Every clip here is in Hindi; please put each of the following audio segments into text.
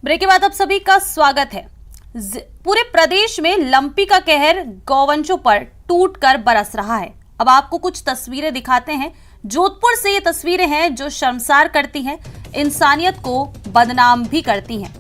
ब्रेक के बाद आप सभी का स्वागत है। पूरे प्रदेश में लंपी का कहर गौवंशों पर टूटकर बरस रहा है। अब आपको कुछ तस्वीरें दिखाते हैं। जोधपुर से ये तस्वीरें हैं जो शर्मसार करती हैं, इंसानियत को बदनाम भी करती हैं।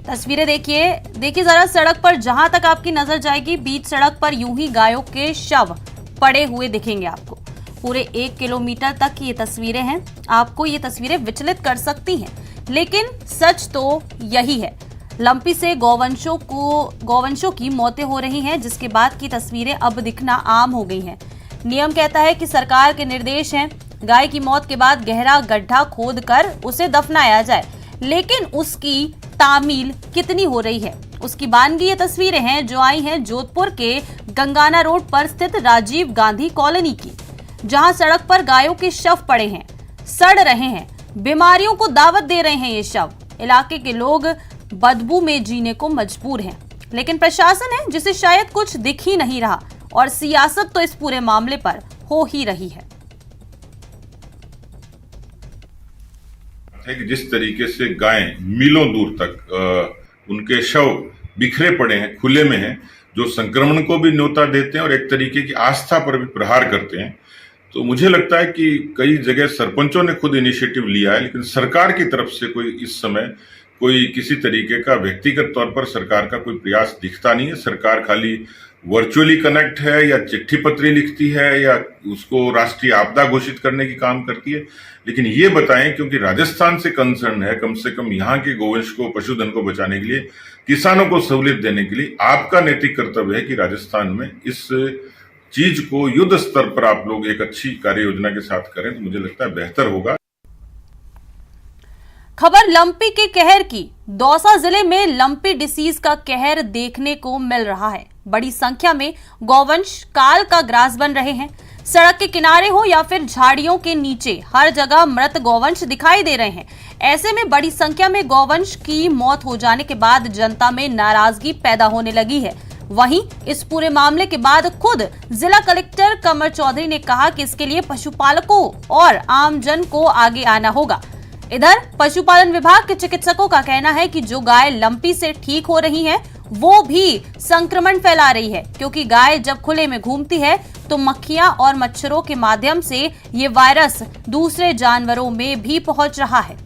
तस्वीरें देखिए जरा। सड़क पर जहां तक आपकी नजर जाएगी, बीच सड़क पर यूं ही गायों के शव पड़े हुए दिखेंगे आपको। पूरे 1 किलोमीटर तक ये तस्वीरें हैं। आपको ये तस्वीरें विचलित कर सकती हैं, लेकिन सच तो यही है। लंपी से गौवंशों की मौतें हो रही हैं, जिसके बाद की तस्वीरें अब दिखना आम हो गई हैं। नियम कहता है कि सरकार के निर्देश हैं, गाय की मौत के बाद गहरा गड्ढा खोदकर उसे दफनाया जाए, लेकिन उसकी तामील कितनी हो रही है उसकी बानगी ये तस्वीरें हैं जो आई हैं जोधपुर के गंगाना रोड पर स्थित राजीव गांधी कॉलोनी की, जहां सड़क पर गायों के शव पड़े हैं, सड़ रहे हैं, बीमारियों को दावत दे रहे हैं ये शव। इलाके के लोग बदबू में जीने को मजबूर हैं, लेकिन प्रशासन है जिसे शायद कुछ दिख ही नहीं रहा, और सियासत तो इस पूरे मामले पर हो ही रही है। कि जिस तरीके से गायें मीलों दूर तक उनके शव बिखरे पड़े हैं, खुले में हैं, जो संक्रमण को भी न्योता देते हैं और एक तरीके की आस्था पर भी प्रहार करते हैं। तो मुझे लगता है कि कई जगह सरपंचों ने खुद इनिशिएटिव लिया है, लेकिन सरकार की तरफ से कोई इस समय कोई किसी तरीके का व्यक्तिगत तौर पर सरकार का कोई प्रयास दिखता नहीं है। सरकार खाली वर्चुअली कनेक्ट है, या चिट्ठी पत्री लिखती है, या उसको राष्ट्रीय आपदा घोषित करने की काम करती है। लेकिन ये बताएं, क्योंकि राजस्थान से कंसर्न है, कम से कम यहाँ के गोवंश को, पशुधन को बचाने के लिए, किसानों को सहूलियत देने के लिए आपका नैतिक कर्तव्य है कि राजस्थान में इस चीज को युद्ध स्तर पर आप लोग एक अच्छी कार्य योजना के साथ करें, तो मुझे लगता है बेहतर होगा। खबर लंपी के कहर की। दौसा जिले में लंपी डिसीज का कहर देखने को मिल रहा है। बड़ी संख्या में गौवंश काल का ग्रास बन रहे हैं। सड़क के किनारे हो या फिर झाड़ियों के नीचे, हर जगह मृत गौवंश दिखाई दे रहे हैं। ऐसे में बड़ी संख्या में गौवंश की मौत हो जाने के बाद जनता में नाराजगी पैदा होने लगी है। वहीं इस पूरे मामले के बाद खुद जिला कलेक्टर कमर चौधरी ने कहा कि इसके लिए पशुपालकों और आमजन को आगे आना होगा। इधर पशुपालन विभाग के चिकित्सकों का कहना है कि जो गाय लंपी से ठीक हो रही है, वो भी संक्रमण फैला रही है, क्योंकि गाय जब खुले में घूमती है तो मक्खियां और मच्छरों के माध्यम से ये वायरस दूसरे जानवरों में भी पहुंच रहा है।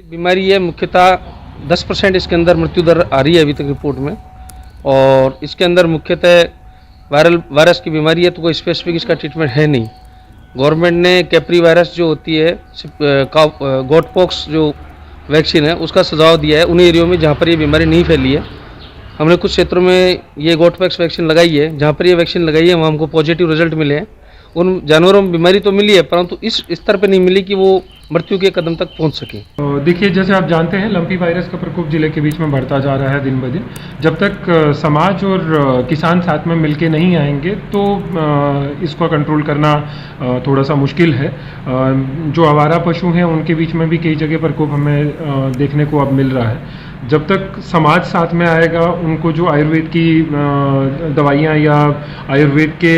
बीमारी है, मुख्यतः 10% इसके अंदर मृत्यु दर आ रही है अभी तक रिपोर्ट में, और इसके अंदर मुख्यतः वायरस की बीमारी है, तो कोई स्पेसिफिक इसका ट्रीटमेंट है नहीं। गवर्नमेंट ने कैप्री वायरस जो होती है, गोट पॉक्स जो वैक्सीन है, उसका सुझाव दिया है उन एरियो में जहाँ पर ये बीमारी नहीं फैली है। हमने कुछ क्षेत्रों में ये गोट पॉक्स वैक्सीन लगाई है, जहाँ पर ये वैक्सीन लगाई है वहाँ हमको पॉजिटिव रिजल्ट मिले हैं। उन जानवरों में बीमारी तो मिली है, परंतु इस स्तर पर नहीं मिली कि वो मृत्यु के कदम तक पहुंच सके। देखिए, जैसे आप जानते हैं, लंपी वायरस का प्रकोप जिले के बीच में बढ़ता जा रहा है दिन ब दिन। जब तक समाज और किसान साथ में मिलके नहीं आएंगे तो इसको कंट्रोल करना थोड़ा सा मुश्किल है। जो आवारा पशु हैं उनके बीच में भी कई जगह प्रकोप हमें देखने को अब मिल रहा है। जब तक समाज साथ में आएगा, उनको जो आयुर्वेद की दवाइयाँ या आयुर्वेद के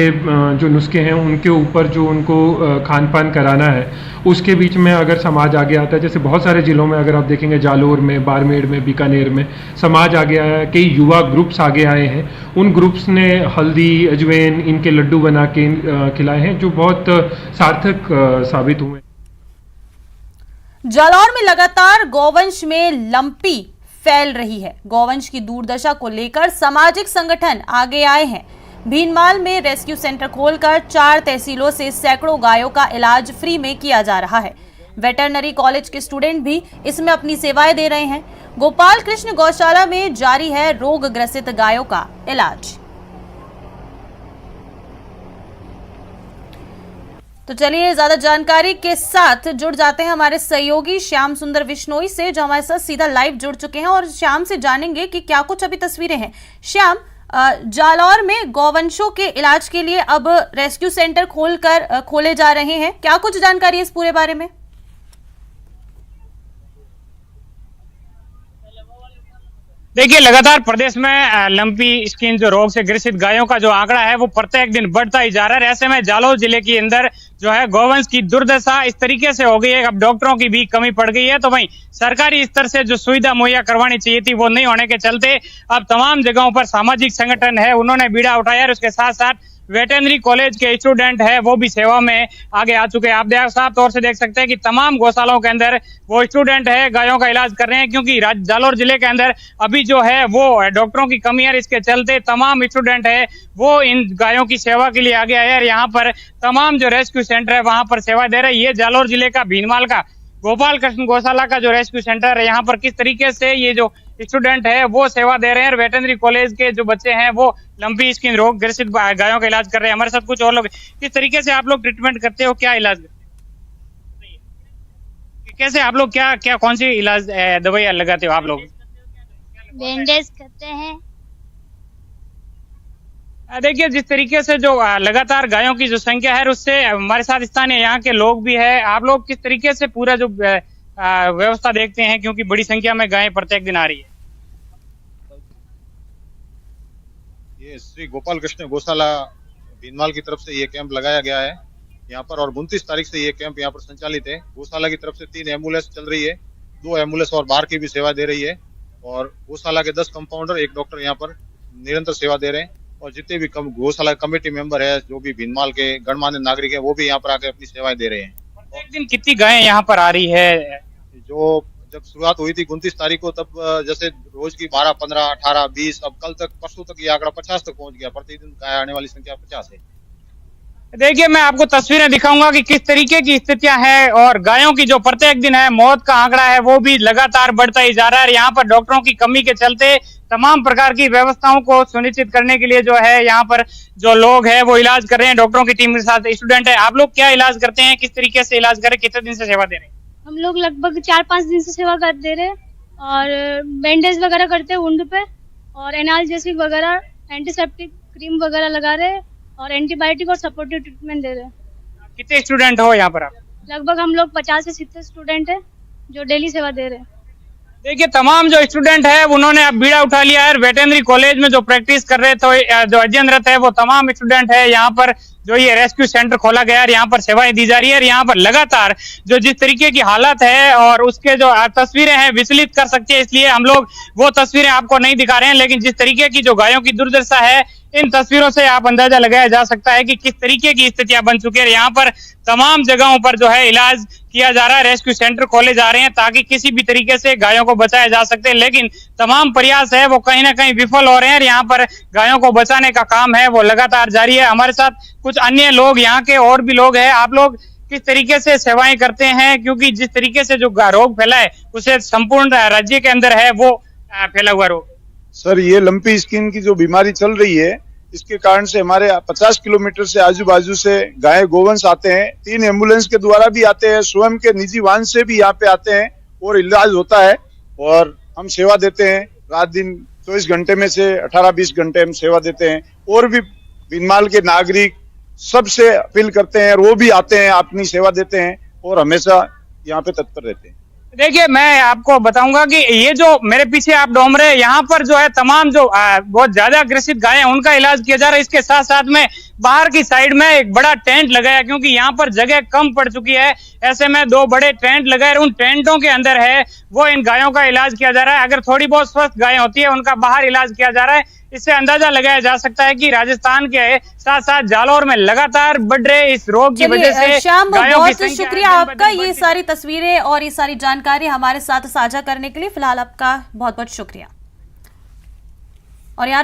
जो नुस्खे हैं उनके ऊपर जो उनको खान पान कराना है, उसके बीच में अगर समाज आगे आता है, जैसे बहुत सारे जिलों में अगर आप देखेंगे, जालोर में, बाड़मेर में, बीकानेर में समाज आगे आया है, कई युवा ग्रुप्स आगे आए हैं। उन ग्रुप्स ने हल्दी, अजवैन, इनके लड्डू बना के खिलाए हैं, जो बहुत सार्थक साबित हुए। जालौर में लगातार गौवंश में लंपी फैल रही है। गौवंश की दुर्दशा को लेकर सामाजिक संगठन आगे आए हैं। भीनमाल में रेस्क्यू सेंटर खोलकर 4 तहसीलों से सैकड़ों गायों का इलाज फ्री में किया जा रहा है। वेटरनरी कॉलेज के स्टूडेंट भी इसमें अपनी सेवाएं दे रहे हैं। गोपाल कृष्ण गौशाला में जारी है रोग ग्रसित गायों का इलाज। तो चलिए ज्यादा जानकारी के साथ जुड़ जाते हैं हमारे सहयोगी श्याम सुंदर विश्नोई से, जो हमारे साथ सीधा लाइव जुड़ चुके हैं, और श्याम से जानेंगे कि क्या कुछ अभी तस्वीरें हैं। श्याम, जालौर में गौवंशों के इलाज के लिए अब रेस्क्यू सेंटर खोले जा रहे हैं, क्या कुछ जानकारी है इस पूरे बारे में? देखिए, लगातार प्रदेश में लंपी स्किन जो रोग से ग्रसित गायों का जो आंकड़ा है वो प्रत्येक दिन बढ़ता ही जा रहा है। ऐसे में जालौर जिले के अंदर जो है गौवंश की दुर्दशा इस तरीके से हो गई है, अब डॉक्टरों की भी कमी पड़ गई है। तो वहीं सरकारी स्तर से जो सुविधा मुहैया करवानी चाहिए थी वो नहीं होने के चलते अब तमाम जगहों पर सामाजिक संगठन है उन्होंने बीड़ा उठाया और उसके साथ साथ वेटरनरी कॉलेज के स्टूडेंट है वो भी सेवा में आगे आ चुके हैं। आप साफ तौर से देख सकते हैं कि तमाम गौशालाओं के अंदर वो स्टूडेंट है गायों का इलाज कर रहे हैं, क्योंकि जालौर जिले के अंदर अभी जो है वो डॉक्टरों की कमी है। इसके चलते तमाम स्टूडेंट है वो इन गायों की सेवा के लिए आगे आए और यहाँ पर तमाम जो रेस्क्यू सेंटर है वहां पर सेवा दे रहे हैं। ये जालौर जिले का भीनमाल का गोपाल कृष्ण गौशाला का जो रेस्क्यू सेंटर है, यहाँ पर किस तरीके से ये जो स्टूडेंट है वो सेवा दे रहे हैं और वेटरनरी कॉलेज के जो बच्चे हैं वो लंपी स्किन रोग ग्रसित गायों का इलाज कर रहे हैं। हमारे साथ कुछ और लोग, किस तरीके से आप लोग ट्रीटमेंट करते हो, क्या इलाज कैसे आप लोग क्या कौन सी इलाज दवाइयाँ लगाते हो आप लोग? बैंडेज करते हैं। देखिए जिस तरीके से जो लगातार गायों की जो संख्या है उससे हमारे साथ स्थानीय यहाँ के लोग भी है, आप लोग किस तरीके से पूरा जो व्यवस्था देखते हैं, क्योंकि बड़ी संख्या में गायें प्रत्येक दिन आ रही है? ये श्री गोपाल कृष्ण गौशाला भीनमाल की तरफ से ये कैंप लगाया गया है यहाँ पर और 29 तारीख से ये कैंप यहाँ पर संचालित है। गौशाला की तरफ से 3 एम्बुलेंस चल रही है, 2 एम्बुलेंस और बाहर की भी सेवा दे रही है और गौशाला के 10 कंपाउंडर 1 डॉक्टर यहाँ पर निरंतर सेवा दे रहे हैं और जितने भी गौशाला कमेटी मेंबर है जो भी भीनमाल के गणमान्य नागरिक है वो भी यहाँ पर आकर अपनी सेवाएं दे रहे हैं। प्रत्येक दिन कितनी गायें यहाँ पर आ रही है? जो जब शुरुआत हुई थी 29 तारीख को तब जैसे रोज की 12, 15, 18, 20 अब कल तक परसों तक ये आंकड़ा 50 तक पहुंच गया। प्रतिदिन गाय आने वाली संख्या 50 है। देखिए मैं आपको तस्वीरें दिखाऊंगा कि किस तरीके की स्थितियां हैं और गायों की जो प्रत्येक दिन है मौत का आंकड़ा है वो भी लगातार बढ़ता ही जा रहा है। यहाँ पर डॉक्टरों की कमी के चलते तमाम प्रकार की व्यवस्थाओं को सुनिश्चित करने के लिए जो है यहाँ पर जो लोग हैं वो इलाज कर रहे हैं डॉक्टरों की टीम के साथ। स्टूडेंट है, आप लोग क्या इलाज करते हैं, किस तरीके से इलाज करें, कितने दिन से सेवा दे रहे हैं? हम लोग लगभग 4-5 दिन से सेवा कर दे रहे हैं और बैंडेज वगैरह करते हैं वुंड पे और एनाल्जेसिक वगैरह एंटीसेप्टिक क्रीम वगैरह लगा रहे हैं और एंटीबायोटिक और सपोर्टिव ट्रीटमेंट दे रहे हैं। कितने स्टूडेंट हो यहाँ पर आप? लगभग हम लोग 50 से 70 स्टूडेंट है जो डेली सेवा दे रहे हैं। देखिए तमाम जो स्टूडेंट है उन्होंने अब बीड़ा उठा लिया है। वेटरनरी कॉलेज में जो प्रैक्टिस कर रहे थे जो अध्ययनरत है वो तमाम स्टूडेंट है यहाँ पर जो ये रेस्क्यू सेंटर खोला गया है यहाँ पर सेवाएं दी जा रही है और यहाँ पर लगातार जो जिस तरीके की हालत है और उसके जो तस्वीरें हैं विचलित कर सकती है, इसलिए हम लोग वो तस्वीरें आपको नहीं दिखा रहे हैं। लेकिन जिस तरीके की जो गायों की दुर्दशा है इन तस्वीरों से आप अंदाजा लगाया जा सकता है कि किस तरीके की स्थितियां बन चुकी है। यहाँ पर तमाम जगहों पर जो है इलाज किया जा रहा है, रेस्क्यू सेंटर खोले जा रहे हैं ताकि किसी भी तरीके से गायों को बचाया जा सकते हैं, लेकिन तमाम प्रयास है वो कहीं ना कहीं विफल हो रहे हैं। यहाँ पर गायों को बचाने का काम है वो लगातार जारी है। हमारे साथ कुछ अन्य लोग यहाँ के और भी लोग हैं, आप लोग किस तरीके से सेवाएं करते हैं, क्योंकि जिस तरीके से जो रोग फैला है उसे संपूर्ण राज्य के अंदर है वो फैला हुआ रोग? सर ये लंपी स्किन की जो बीमारी चल रही है इसके कारण से हमारे 50 किलोमीटर से आजू बाजू से गाय गोवंश आते हैं। 3 एम्बुलेंस के द्वारा भी आते हैं, स्वयं के निजी वाहन से भी यहाँ पे आते हैं और इलाज होता है और हम सेवा देते हैं। रात दिन 24 घंटे में से 18-20 घंटे हम सेवा देते हैं और भी भीनमाल के नागरिक सबसे अपील करते हैं और वो भी आते हैं, अपनी सेवा देते हैं और हमेशा यहाँ पे तत्पर रहते हैं। देखिए मैं आपको बताऊंगा कि ये जो मेरे पीछे आप डोम रहे हैं यहाँ पर जो है तमाम जो बहुत ज्यादा ग्रसित गाय हैं उनका इलाज किया जा रहा है। इसके साथ साथ में बाहर की साइड में एक बड़ा टेंट लगाया, क्योंकि यहाँ पर जगह कम पड़ चुकी है। ऐसे में 2 बड़े टेंट लगाए, उन टेंटों के अंदर है वो इन गायों का इलाज किया जा रहा है। अगर थोड़ी बहुत स्वस्थ गायें होती है उनका बाहर इलाज किया जा रहा है। इससे अंदाजा लगाया जा सकता है कि राजस्थान के साथ साथ जालौर में लगातार बढ़ रहे इस रोग की वजह से श्याम गायों की बहुत शुक्रिया आपका ये सारी तस्वीरें और ये सारी जानकारी हमारे साथ साझा करने के लिए। फिलहाल आपका बहुत बहुत शुक्रिया। और यार